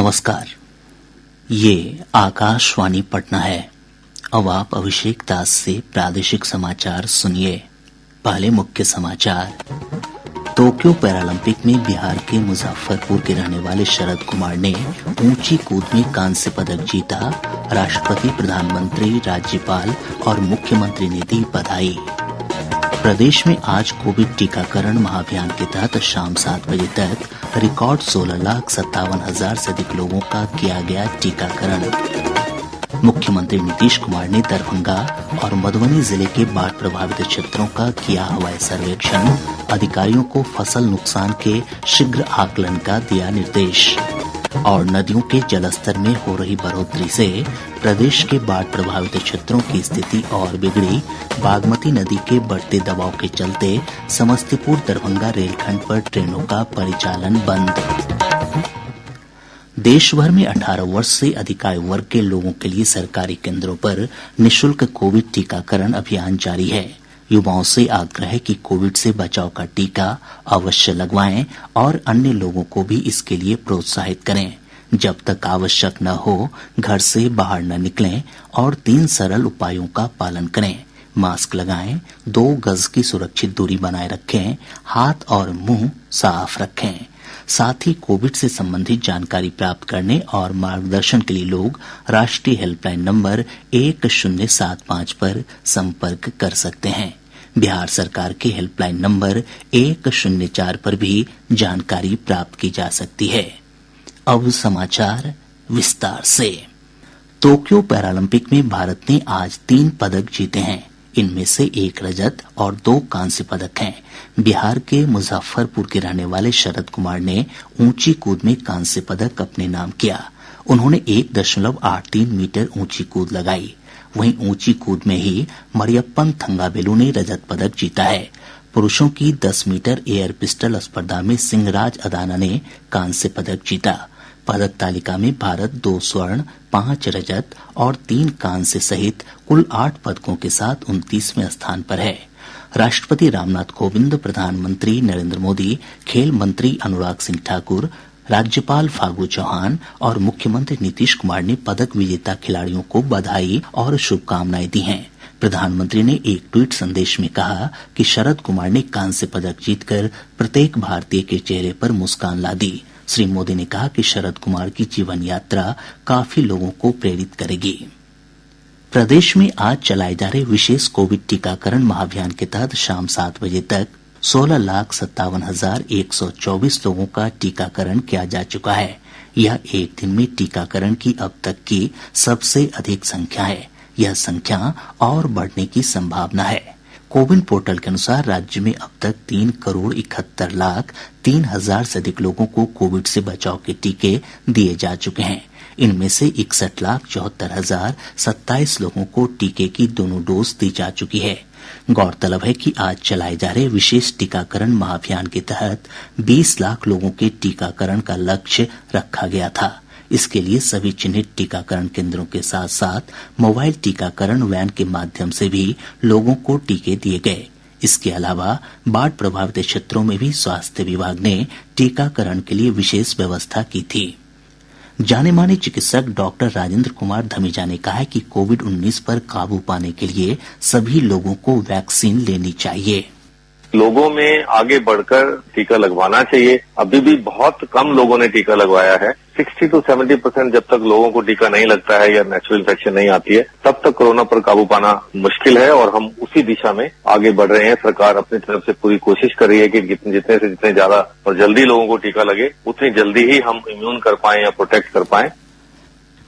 नमस्कार। ये आकाशवाणी पटना है। अब आप अभिषेक दास से प्रादेशिक समाचार सुनिए। पहले मुख्य समाचार। टोक्यो पैरालंपिक में बिहार के मुजफ्फरपुर के रहने वाले शरद कुमार ने ऊंची कूद में कांस्य पदक जीता। राष्ट्रपति, प्रधानमंत्री, राज्यपाल और मुख्यमंत्री ने दी बधाई। प्रदेश में आज कोविड टीकाकरण महाअभियान के तहत शाम 7 बजे तक रिकॉर्ड 16,57,000 से अधिक लोगों का किया गया टीकाकरण। मुख्यमंत्री नीतीश कुमार ने दरभंगा और मधुबनी जिले के बाढ़ प्रभावित क्षेत्रों का किया हवाई सर्वेक्षण। अधिकारियों को फसल नुकसान के शीघ्र आकलन का दिया निर्देश। और नदियों के जलस्तर में हो रही बढ़ोतरी से प्रदेश के बाढ़ प्रभावित क्षेत्रों की स्थिति और बिगड़ी। बागमती नदी के बढ़ते दबाव के चलते समस्तीपुर दरभंगा रेलखंड पर ट्रेनों का परिचालन बंद। देश भर में 18 वर्ष से अधिक आयु वर्ग के लोगों के लिए सरकारी केंद्रों पर निःशुल्क कोविड टीकाकरण अभियान जारी है। युवाओं से आग्रह है कि कोविड से बचाव का टीका अवश्य लगवाएं और अन्य लोगों को भी इसके लिए प्रोत्साहित करें। जब तक आवश्यक न हो घर से बाहर न निकलें और 3 सरल उपायों का पालन करें। मास्क लगाएं, 2 गज की सुरक्षित दूरी बनाए रखें, हाथ और मुंह साफ रखें। साथ ही कोविड से संबंधित जानकारी प्राप्त करने और मार्गदर्शन के लिए लोग राष्ट्रीय हेल्पलाइन नंबर 1075 पर संपर्क कर सकते हैं। बिहार सरकार के हेल्पलाइन नंबर 104 पर भी जानकारी प्राप्त की जा सकती है। अब समाचार विस्तार से। टोक्यो पैरालंपिक में भारत ने आज 3 पदक जीते हैं। इनमें से 1 रजत और 2 कांस्य पदक हैं। बिहार के मुजफ्फरपुर के रहने वाले शरद कुमार ने ऊंची कूद में कांस्य पदक अपने नाम किया। उन्होंने 1.83 मीटर ऊंची कूद लगाई। वहीं ऊंची कूद में ही मरियप्पन थंगावेलु ने रजत पदक जीता है। पुरुषों की 10 मीटर एयर पिस्टल स्पर्धा में सिंहराज अदाना ने कांस्य पदक जीता। पदक तालिका में भारत 2 स्वर्ण, 5 रजत और 3 कांस्य सहित कुल 8 पदकों के साथ 29वें स्थान पर है। राष्ट्रपति रामनाथ कोविंद, प्रधानमंत्री नरेंद्र मोदी, खेल मंत्री अनुराग सिंह ठाकुर, राज्यपाल फागू चौहान और मुख्यमंत्री नीतीश कुमार ने पदक विजेता खिलाड़ियों को बधाई और शुभकामनाएं दी हैं। प्रधानमंत्री ने एक ट्वीट संदेश में कहा कि शरद कुमार ने कांस्य पदक जीतकर प्रत्येक भारतीय के चेहरे पर मुस्कान ला दी। श्री मोदी ने कहा कि शरद कुमार की जीवन यात्रा काफी लोगों को प्रेरित करेगी। प्रदेश में आज चलाए जा रहे विशेष कोविड टीकाकरण महाअभियान के तहत शाम 7 बजे तक 16,57,124 लोगों का टीकाकरण किया जा चुका है। यह एक दिन में टीकाकरण की अब तक की सबसे अधिक संख्या है। यह संख्या और बढ़ने की संभावना है। कोविन पोर्टल के अनुसार राज्य में अब तक 3,71,03,000 से अधिक लोगों को कोविड से बचाव के टीके दिए जा चुके हैं। इनमें से 61,74,027 लोगों को टीके की दोनों डोज दी जा चुकी है। गौरतलब है कि आज चलाए जा रहे विशेष टीकाकरण महाअभियान के तहत 20 लाख लोगों के टीकाकरण का लक्ष्य रखा गया था। इसके लिए सभी चिन्हित टीकाकरण केंद्रों के साथ साथ मोबाइल टीकाकरण वैन के माध्यम से भी लोगों को टीके दिए गए। इसके अलावा बाढ़ प्रभावित क्षेत्रों में भी स्वास्थ्य विभाग ने टीकाकरण के लिए विशेष व्यवस्था की थी। जाने माने चिकित्सक डॉक्टर राजेंद्र कुमार धमीजा ने कहा है कि कोविड-19 पर काबू पाने के लिए सभी लोगों को वैक्सीन लेनी चाहिए। लोगों में आगे बढ़कर टीका लगवाना चाहिए। अभी भी बहुत कम लोगों ने टीका लगवाया है। 60 to 70% जब तक लोगों को टीका नहीं लगता है या नेचुरल इन्फेक्शन नहीं आती है, तब तक कोरोना पर काबू पाना मुश्किल है और हम उसी दिशा में आगे बढ़ रहे हैं। सरकार अपनी तरफ से पूरी कोशिश कर रही है कि जितने ज्यादा और जल्दी लोगों को टीका लगे, उतनी जल्दी ही हम इम्यून कर पाएं या प्रोटेक्ट कर पाएं।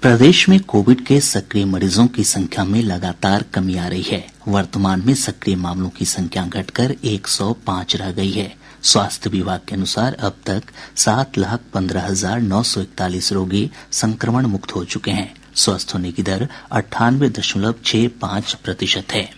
प्रदेश में कोविड के सक्रिय मरीजों की संख्या में लगातार कमी आ रही है। वर्तमान में सक्रिय मामलों की संख्या घटकर 105 रह गई है। स्वास्थ्य विभाग के अनुसार अब तक 7,15,941 रोगी संक्रमण मुक्त हो चुके हैं। स्वस्थ होने की दर 98.65% है।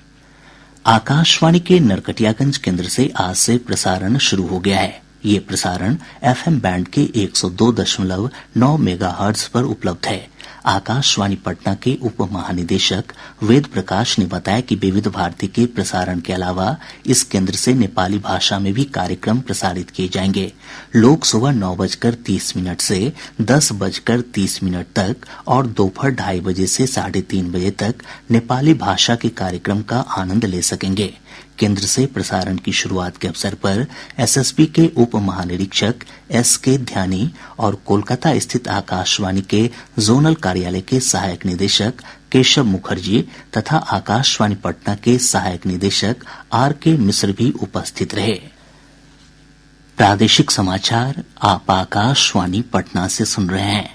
आकाशवाणी के नरकटियागंज केंद्र से आज से प्रसारण शुरू हो गया है। ये प्रसारण FM बैंड के 102.9 मेगाहर्ट्ज पर उपलब्ध है। आकाशवाणी पटना के उप महानिदेशक वेद प्रकाश ने बताया कि विविध भारती के प्रसारण के अलावा इस केंद्र से नेपाली भाषा में भी कार्यक्रम प्रसारित किए जाएंगे। लोग सुबह 9:30 से 10:30 तक और दोपहर 2:30 बजे से 3:30 बजे तक नेपाली भाषा के कार्यक्रम का आनंद ले सकेंगे। केंद्र से प्रसारण की शुरुआत के अवसर पर एसएसबी के उप महानिरीक्षक एसके ध्यानी और कोलकाता स्थित आकाशवाणी के जोनल कार्यालय के सहायक निदेशक केशव मुखर्जी तथा आकाशवाणी पटना के सहायक निदेशक आरके मिश्र भी उपस्थित रहे। प्रादेशिक समाचार आप आकाशवाणी पटना से सुन रहे हैं।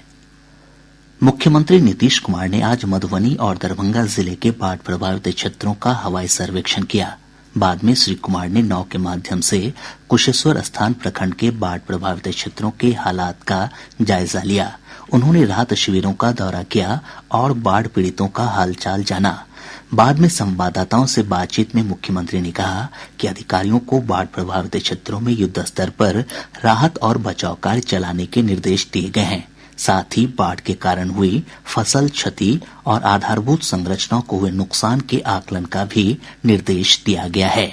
मुख्यमंत्री नीतीश कुमार ने आज मधुबनी और दरभंगा जिले के बाढ़ प्रभावित क्षेत्रों का हवाई सर्वेक्षण किया। बाद में श्री कुमार ने नाव के माध्यम से कुशेश्वर स्थान प्रखंड के बाढ़ प्रभावित क्षेत्रों के हालात का जायजा लिया। उन्होंने राहत शिविरों का दौरा किया और बाढ़ पीड़ितों का हालचाल जाना। बाद में संवाददाताओं से बातचीत में मुख्यमंत्री ने कहा कि अधिकारियों को बाढ़ प्रभावित क्षेत्रों में युद्ध स्तर पर राहत और बचाव कार्य चलाने के निर्देश दिए गए हैं। साथ ही बाढ़ के कारण हुई फसल क्षति और आधारभूत संरचनाओं को हुए नुकसान के आकलन का भी निर्देश दिया गया है।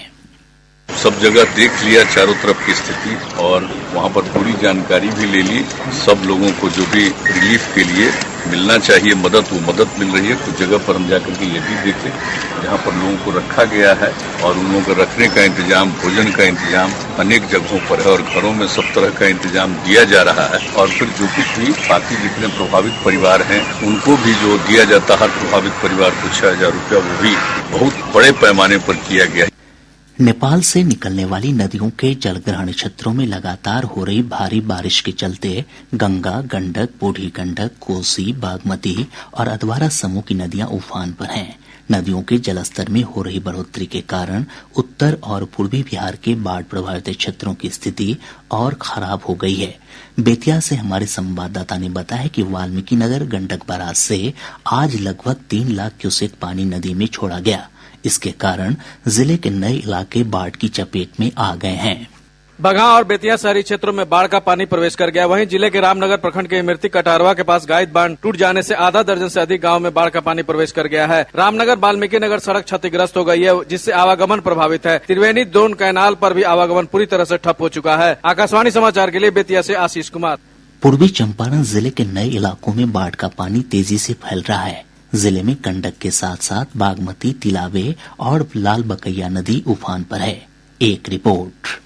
सब जगह देख लिया चारों तरफ की स्थिति और वहाँ पर पूरी जानकारी भी ले ली। सब लोगों को जो भी रिलीफ के लिए मिलना चाहिए मदद, वो मदद मिल रही है। कुछ जगह पर हम जाकर के ये भी देखे जहाँ पर लोगों को रखा गया है और उन लोगों को रखने का इंतजाम, भोजन का इंतजाम अनेक जगहों पर है और घरों में सब तरह का इंतजाम दिया जा रहा है। और फिर जो कुछ भी बाकी जितने प्रभावित परिवार हैं उनको भी जो दिया जाता है, हर प्रभावित परिवार को 6,000 रुपया, वो भी बहुत बड़े पैमाने पर किया गया है। नेपाल से निकलने वाली नदियों के जलग्रहण क्षेत्रों में लगातार हो रही भारी बारिश के चलते गंगा, गंडक, बूढ़ी गंडक, कोसी, बागमती और अधवारा समूह की नदियां उफान पर हैं। नदियों के जलस्तर में हो रही बढ़ोतरी के कारण उत्तर और पूर्वी बिहार के बाढ़ प्रभावित क्षेत्रों की स्थिति और खराब हो गई है। बेतिया से हमारे संवाददाता ने बताया कि वाल्मीकि नगर गंडक बराज से आज लगभग 3 लाख क्यूसेक पानी नदी में छोड़ा गया। इसके कारण जिले के नए इलाके बाढ़ की चपेट में आ गए हैं। बगहा और बेतिया शहरी क्षेत्रों में बाढ़ का पानी प्रवेश कर गया। वहीं जिले के रामनगर प्रखंड के इमरती कटारवा के पास गाइड बांध टूट जाने से आधा दर्जन से अधिक गांव में बाढ़ का पानी प्रवेश कर गया है। रामनगर वाल्मीकि नगर सड़क क्षतिग्रस्त हो गई है, जिससे आवागमन प्रभावित है। त्रिवेणी दोन कैनाल पर भी आवागमन पूरी तरह से ठप हो चुका है। आकाशवाणी समाचार के लिए बेतिया से आशीष कुमार। पूर्वी चंपारण जिले के नए इलाकों में बाढ़ का पानी तेजी से फैल रहा है। जिले में गंडक के साथ साथ बागमती, तिलावे और लाल बकैया नदी उफान पर है। एक रिपोर्ट।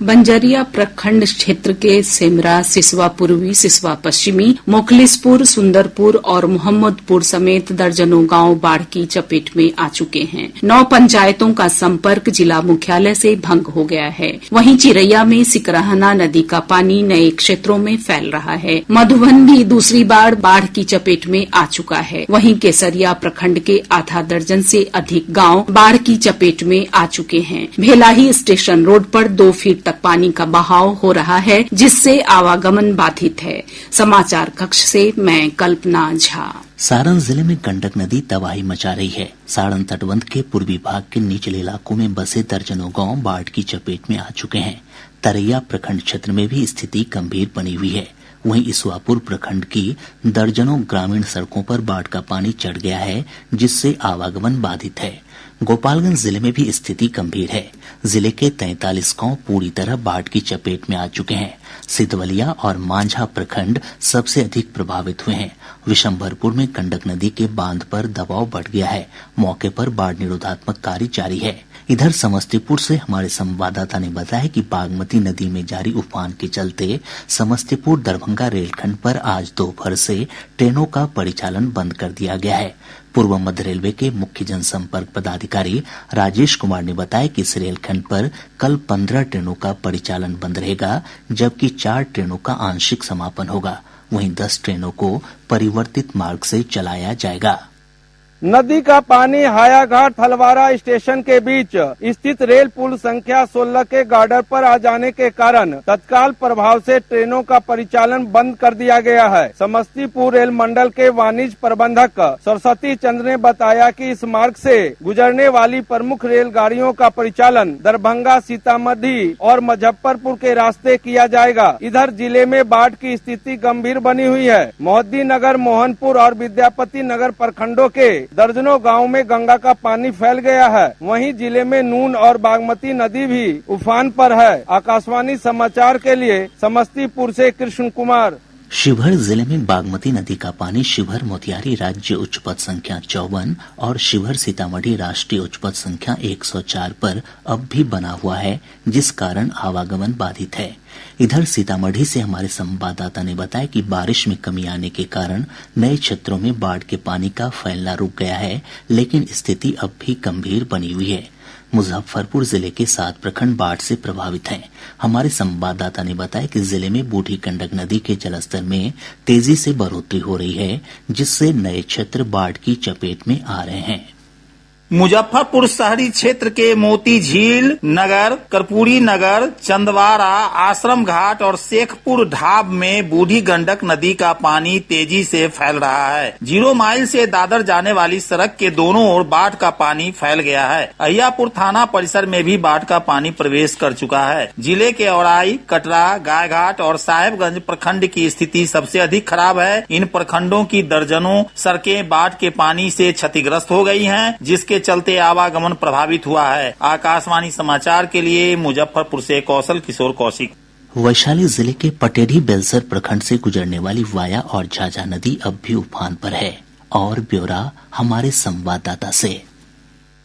बंजरिया प्रखंड क्षेत्र के सेमरा, सिसवा पूर्वी, सिसवा पश्चिमी, मोखलिसपुर, सुंदरपुर और मोहम्मदपुर समेत दर्जनों गांव बाढ़ की चपेट में आ चुके हैं। 9 पंचायतों का संपर्क जिला मुख्यालय से भंग हो गया है। वहीं चिरैया में सिकरहना नदी का पानी नए क्षेत्रों में फैल रहा है। मधुबन भी दूसरी बार बाढ़ की चपेट में आ चुका है। वहीं केसरिया प्रखंड के आधा दर्जन से अधिक गांव बाढ़ की चपेट में आ चुके हैं। भेलाही स्टेशन रोड पर 2 फीट तक पानी का बहाव हो रहा है, जिससे आवागमन बाधित है। समाचार कक्ष से मैं कल्पना झा। सारण जिले में गंडक नदी तबाही मचा रही है। सारण तटबंध के पूर्वी भाग के निचले इलाकों में बसे दर्जनों गांव बाढ़ की चपेट में आ चुके हैं। तरैया प्रखंड क्षेत्र में भी स्थिति गंभीर बनी हुई है। वहीं इसवापुर प्रखंड की दर्जनों ग्रामीण सड़कों पर बाढ़ का पानी चढ़ गया है, जिससे आवागमन बाधित है। गोपालगंज जिले में भी स्थिति गंभीर है। जिले के 43 गांव पूरी तरह बाढ़ की चपेट में आ चुके हैं। सिद्धवलिया और मांझा प्रखंड सबसे अधिक प्रभावित हुए हैं। विशंभरपुर में गंडक नदी के बांध पर दबाव बढ़ गया है। मौके पर बाढ़ निरोधात्मक कार्य जारी है। इधर समस्तीपुर से हमारे संवाददाता ने बताया कि बागमती नदी में जारी उफान के चलते समस्तीपुर दरभंगा रेलखंड पर आज दोपहर से ट्रेनों का परिचालन बंद कर दिया गया है। पूर्व मध्य रेलवे के मुख्य जनसंपर्क पदाधिकारी राजेश कुमार ने बताया कि इस रेलखंड पर कल 15 ट्रेनों का परिचालन बंद रहेगा, जबकि 4 ट्रेनों का आंशिक समापन होगा। वहीं 10 ट्रेनों को परिवर्तित मार्ग से चलाया जाएगा। नदी का पानी हायाघाट थलवारा स्टेशन के बीच स्थित रेल पुल संख्या 16 के गार्डर पर आ जाने के कारण तत्काल प्रभाव से ट्रेनों का परिचालन बंद कर दिया गया है। समस्तीपुर रेल मंडल के वाणिज्य प्रबंधक सरस्वती चंद्र ने बताया कि इस मार्ग से गुजरने वाली प्रमुख रेलगाड़ियों का परिचालन दरभंगा, सीतामढ़ी और मुजफ्फरपुर के रास्ते किया जाएगा। इधर जिले में बाढ़ की स्थिति गंभीर बनी हुई है। मोहद्दीनगर, मोहनपुर और विद्यापति नगर प्रखंडों के दर्जनों गांव में गंगा का पानी फैल गया है। वहीं जिले में नून और बागमती नदी भी उफान पर है। आकाशवाणी समाचार के लिए समस्तीपुर से कृष्ण कुमार। शिवहर जिले में बागमती नदी का पानी शिवहर मोतिहारी राज्य उच्च पथ संख्या 54 और शिवहर सीतामढ़ी राष्ट्रीय उच्च पथ संख्या 104 पर अब भी बना हुआ है, जिस कारण आवागमन बाधित है। इधर सीतामढ़ी से हमारे संवाददाता ने बताया कि बारिश में कमी आने के कारण नए क्षेत्रों में बाढ़ के पानी का फैलना रुक गया है, लेकिन स्थिति अब भी गंभीर बनी हुई है। मुजफ्फरपुर जिले के 7 प्रखंड बाढ़ से प्रभावित हैं। हमारे संवाददाता ने बताया कि जिले में बूढ़ी गंडक नदी के जलस्तर में तेजी से बढ़ोतरी हो रही है, जिससे नए क्षेत्र बाढ़ की चपेट में आ रहे हैं। मुजफ्फरपुर शहरी क्षेत्र के मोती झील नगर, कर्पूरी नगर, चंदवारा, आश्रम घाट और शेखपुर ढाब में बूढ़ी गंडक नदी का पानी तेजी से फैल रहा है। 0 माइल से दादर जाने वाली सड़क के दोनों ओर बाढ़ का पानी फैल गया है। अहियापुर थाना परिसर में भी बाढ़ का पानी प्रवेश कर चुका है। जिले के औराई, कटरा, गायघाट और साहेबगंज प्रखंड की स्थिति सबसे अधिक खराब है। इन प्रखंडों की दर्जनों सड़कें बाढ़ के पानी से क्षतिग्रस्त हो गई हैं, जिसके चलते आवागमन प्रभावित हुआ है। आकाशवाणी समाचार के लिए मुजफ्फरपुर से कौशल किशोर कौशिक। वैशाली जिले के पटेढ़ी बेलसर प्रखंड से गुजरने वाली वाया और झाझा नदी अब भी उफान पर है। और ब्यौरा हमारे संवाददाता से।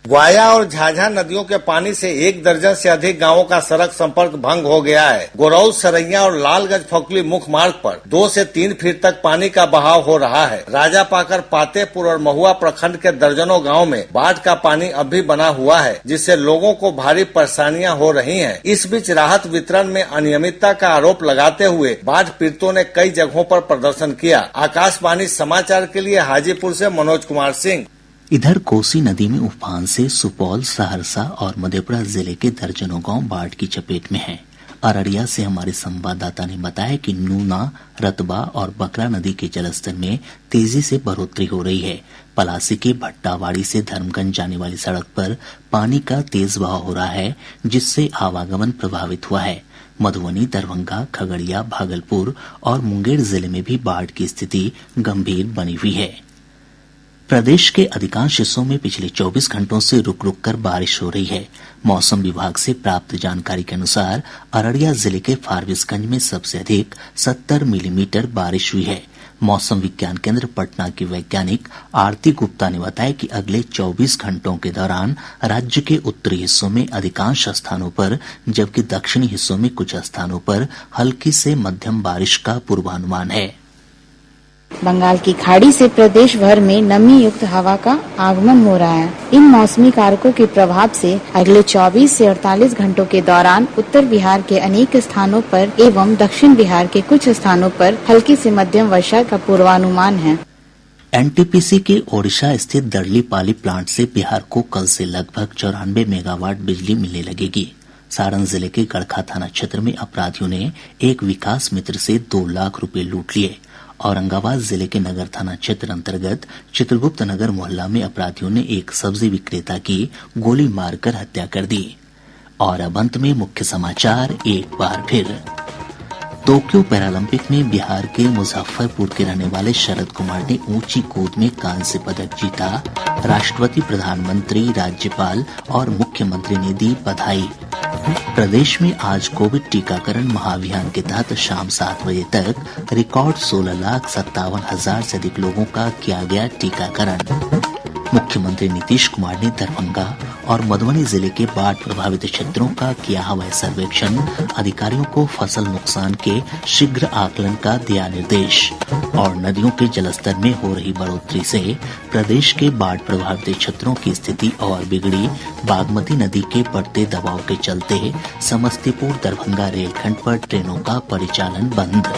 वाया और झाझा नदियों के पानी से 1 दर्जन से अधिक गांवों का सड़क संपर्क भंग हो गया है। गोरौल, सरैया और लालगंज फकुली मुख्य मार्ग पर 2 से 3 फीट तक पानी का बहाव हो रहा है। राजापाकर, पातेपुर और महुआ प्रखंड के दर्जनों गांव में बाढ़ का पानी अब भी बना हुआ है, जिससे लोगों को भारी परेशानियां हो रही हैं। इस बीच राहत वितरण में अनियमितता का आरोप लगाते हुए बाढ़ पीड़ितों ने कई जगहों पर प्रदर्शन किया। आकाशवाणी समाचार के लिए हाजीपुर से मनोज कुमार सिंह। इधर कोसी नदी में उफान से सुपौल, सहरसा और मधेपुरा जिले के दर्जनों गांव बाढ़ की चपेट में हैं। अररिया से हमारे संवाददाता ने बताया कि नूना, रतबा और बकरा नदी के जलस्तर में तेजी से बढ़ोतरी हो रही है। पलासी के भट्टावाड़ी से धर्मगंज जाने वाली सड़क पर पानी का तेज बहाव हो रहा है, जिससे आवागमन प्रभावित हुआ है। मधुबनी, दरभंगा, खगड़िया, भागलपुर और मुंगेर जिले में भी बाढ़ की स्थिति गंभीर बनी हुई है। प्रदेश के अधिकांश हिस्सों में पिछले 24 घंटों से रुक रुक कर बारिश हो रही है। मौसम विभाग से प्राप्त जानकारी के अनुसार अररिया जिले के फारबिसगंज में सबसे अधिक 70 मिलीमीटर बारिश हुई है। मौसम विज्ञान केंद्र पटना की वैज्ञानिक आरती गुप्ता ने बताया कि अगले 24 घंटों के दौरान राज्य के उत्तरी हिस्सों में अधिकांश स्थानों पर, जबकि दक्षिणी हिस्सों में कुछ स्थानों पर हल्की से मध्यम बारिश का पूर्वानुमान है। बंगाल की खाड़ी से प्रदेश भर में नमी युक्त हवा का आगमन हो रहा है। इन मौसमी कारकों के प्रभाव से अगले 24 से 48 घंटों के दौरान उत्तर बिहार के अनेक स्थानों पर एवं दक्षिण बिहार के कुछ स्थानों पर हल्की से मध्यम वर्षा का पूर्वानुमान है। एनटीपीसी के ओडिशा स्थित दर्लीपाली प्लांट से बिहार को कल से लगभग 94 मेगावाट बिजली मिलने लगेगी। सारण जिले के गड़खा थाना क्षेत्र में अपराधियों ने एक विकास मित्र से 2 लाख रुपए लूट लिए। औरंगाबाद जिले के नगर थाना क्षेत्र अंतर्गत चित्रगुप्त नगर मोहल्ला में अपराधियों ने एक सब्जी विक्रेता की गोली मारकर हत्या कर दी। और अब अंत में मुख्य समाचार एक बार फिर। टोक्यो पैरालंपिक में बिहार के मुजफ्फरपुर के रहने वाले शरद कुमार ने ऊंची कूद में कांस्य पदक जीता। राष्ट्रपति, प्रधानमंत्री, राज्यपाल और मुख्यमंत्री ने दी बधाई। प्रदेश में आज कोविड टीकाकरण महाअभियान के तहत शाम 7 बजे तक रिकॉर्ड 16,57,000 से अधिक लोगों का किया गया टीकाकरण। मुख्यमंत्री नीतीश कुमार ने दरभंगा और मधुबनी जिले के बाढ़ प्रभावित क्षेत्रों का किया हवाई सर्वेक्षण। अधिकारियों को फसल नुकसान के शीघ्र आकलन का दिया निर्देश। और नदियों के जलस्तर में हो रही बढ़ोतरी से प्रदेश के बाढ़ प्रभावित क्षेत्रों की स्थिति और बिगड़ी। बागमती नदी के बढ़ते दबाव के चलते समस्तीपुर दरभंगा रेलखंड पर ट्रेनों का परिचालन बंद।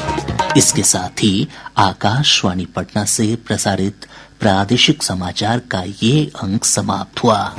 इसके साथ ही आकाशवाणी पटना से प्रसारित प्रादेशिक समाचार का ये अंक समाप्त हुआ।